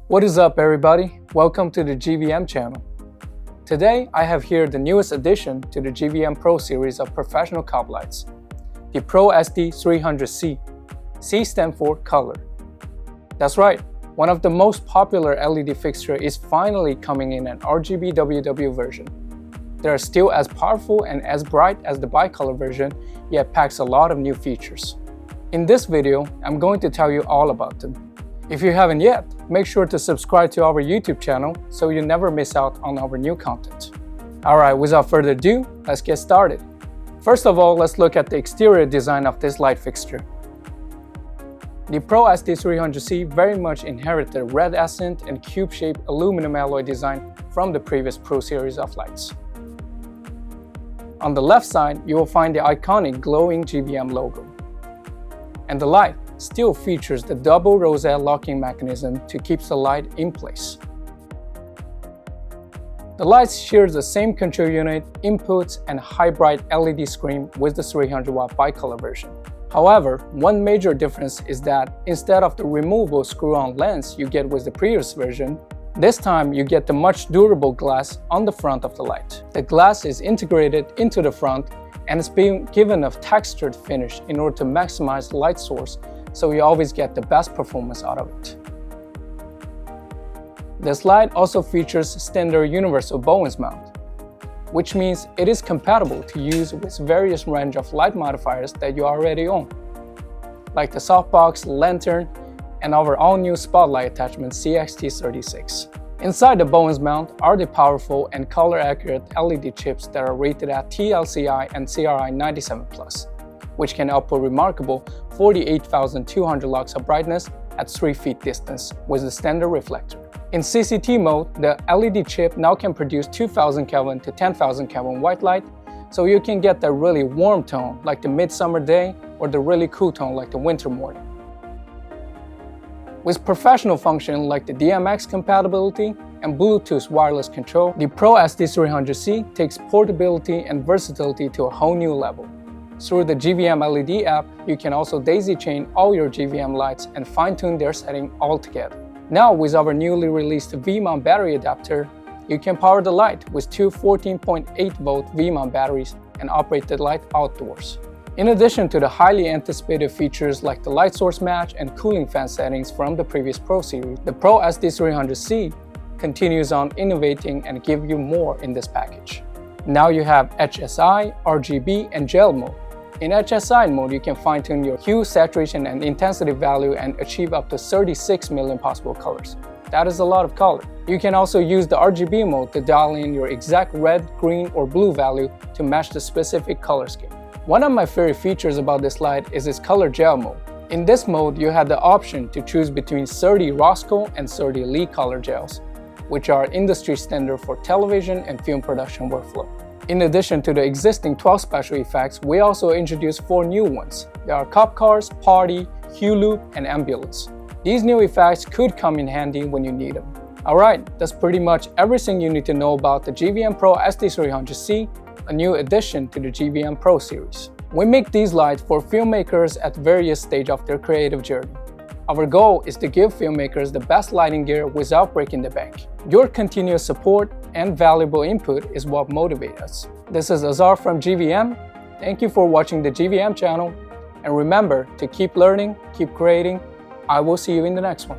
What is up, everybody? Welcome to the GVM channel. Today I have here the newest addition to the GVM Pro series of professional cob lights, the Pro SD300C. C stands for color. That's right, one of the most popular LED fixture is finally coming in an RGB WW version. They are still as powerful and as bright as the bicolor version, yet packs a lot of new features. In this video, I'm going to tell you all about them. If you haven't yet, make sure to subscribe to our YouTube channel so you never miss out on our new content. Alright, without further ado, let's get started. First of all, let's look at the exterior design of this light fixture. The Pro SD300C very much inherited the red accent and cube-shaped aluminum alloy design from the previous Pro series of lights. On the left side, you will find the iconic glowing GVM logo. And the light still features the double rosette locking mechanism to keep the light in place. The light shares the same control unit, inputs, and high bright LED screen with the 300-watt bicolor version. However, one major difference is that instead of the removable screw-on lens you get with the previous version, this time you get the much durable glass on the front of the light. The glass is integrated into the front and is being given a textured finish in order to maximize the light source, so you always get the best performance out of it. This light also features standard universal Bowens mount, which means it is compatible to use with various range of light modifiers that you already own, like the softbox, lantern, and our all-new spotlight attachment CXT36. Inside the Bowens mount are the powerful and color-accurate LED chips that are rated at TLCI and CRI 97+, which can output remarkable 48,200 lux of brightness at 3 feet distance with the standard reflector. In CCT mode, the LED chip now can produce 2000 Kelvin to 10,000 Kelvin white light, so you can get that really warm tone like the midsummer day or the really cool tone like the winter morning. With professional function like the DMX compatibility and Bluetooth wireless control, the Pro SD300C takes portability and versatility to a whole new level. Through the GVM LED app, you can also daisy chain all your GVM lights and fine-tune their setting all together. Now, with our newly released V-mount battery adapter, you can power the light with two 14.8-volt V-mount batteries and operate the light outdoors. In addition to the highly anticipated features like the light source match and cooling fan settings from the previous Pro series, the Pro SD300C continues on innovating and give you more in this package. Now you have HSI, RGB, and gel mode. In HSI mode, you can fine-tune your hue, saturation, and intensity value and achieve up to 36 million possible colors. That is a lot of color. You can also use the RGB mode to dial in your exact red, green, or blue value to match the specific color scheme. One of my favorite features about this light is its color gel mode. In this mode, you have the option to choose between 30 Rosco and 30 Lee color gels, which are industry standard for television and film production workflow. In addition to the existing 12 special effects, we also introduced 4 new ones. There are cop cars, party, hue loop, and ambulance. These new effects could come in handy when you need them. Alright, that's pretty much everything you need to know about the GVM Pro SD300C, a new addition to the GVM Pro series. We make these lights for filmmakers at various stages of their creative journey. Our goal is to give filmmakers the best lighting gear without breaking the bank. Your continuous support and valuable input is what motivates us. This is Azar from GVM. Thank you for watching the GVM channel. And remember to keep learning, keep creating. I will see you in the next one.